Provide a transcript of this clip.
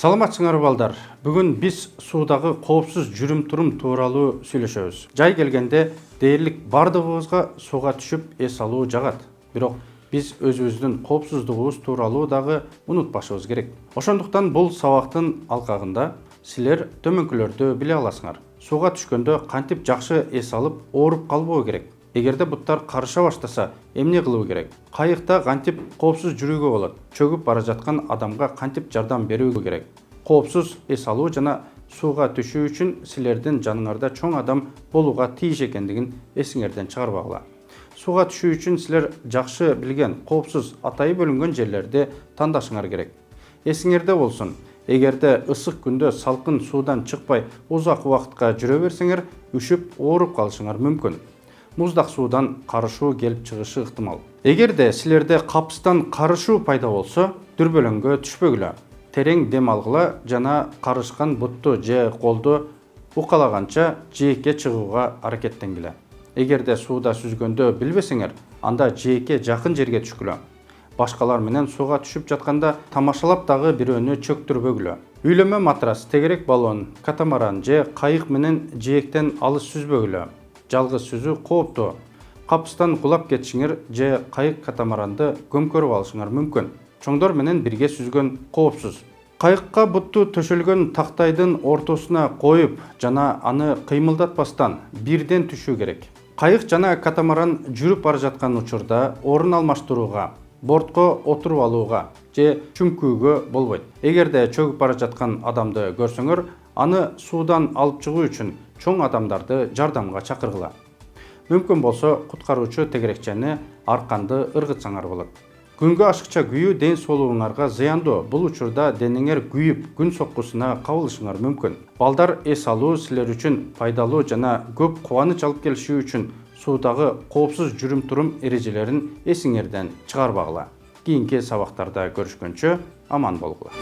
Саламатсыңар балдар. Бүгін біз судағы коопсуз жүрүм-турум тууралуу сүйлөшөбүз. Жай келгенде дээрлик бардыгыбызга суга түшүп эс алуу жагат. Бирок биз өзүбүздүн коопсуздугубуз тууралуу дагы унутпашыбыз керек. Ошондуктан бул сабактын алкагында силер төмөнкүлөрдү биле аласыңар. Суга түшкөндө кантип жакшы эс алып, ооруп калбоо керек. Эгерде буттар карыша баштаса, эмне кылуу керек? Кайыкта кантип коопсуз жүрүүгө болот? Чөгүп бара жаткан адамга кантип жардам берүү керек? Коопсуз эс алуу жана сууга түшүү үчүн силердин жаныңарда чоң адам болууга тийиш экендигин эсиңерден чыгарбагыла. Сууга түшүү үчүн силер жакшы билген коопсуз атайы бөлүнгөн жерлерди тандашыңар керек. Эсиңерде болсун, эгерде ысык күндө салкын суудан чыкпай узак убакытка жүрө берсеңер, үшүп ооруп калышыңар мүмкүн. Муздак суудан карышуу келип чыгышы ыктымал. Эгерде силерде капыстан карышуу пайда болсо, дүрбөлөңгө түшпөгүлө. Терең дем алгыла жана карышкан бутту же колду укалаганча жээкке чыгууга аракеттенгиле. Эгерде сууда сүзгөндө билбесеңер, анда жээкке жакын жерге түшкүлө. Башкалар менен сууга түшүп жатканда тамашалап дагы бирөөнү чөктүрбөгүлө. Үйлөмө матрас, тегерек баллон, катамаран же кайык менен жээктен алыс сүзбөгүлө. Жалгыз сүзүү кооптуу. Капыстан кулап кетишиңер же кайык катамаранды көмкөрүп алышыңар мүмкүн. Чоңдор менен бирге сүзгөн коопсуз. Кайыкка бутту төшөлгөн тактайдын ортосуна коюп жана аны кыймылдатпастан бирден түшүү керек. Кайык жана катамаран жүрүп бара жаткан учурда орун алмаштырууга, бортко отуруп алууга же чүңкүүгө болбойт. Эгерде чөгүп бара жаткан адамды көрсөңөр, аны суудан алып чыгуу үчүн чоң адамдарды жардамга чакыргыла. Мүмкүн болсо куткаруучу тегерекчени арканды ыргытсаңар болот. Күнгө ашыкча күйүү ден соолугуңарга зыяндуу. Бул учурда денеңер күйүп, күн соккусуна кабылышыңар мүмкүн. Балдар эс алуу силер үчүн пайдалуу жана көп кубаныч алып келиши үчүн суудагы коопсуз жүрүм-турум эрежелерин эсиңерден чыгарбагыла. Кийинки сабактарда көрүшкөнчө аман болгула.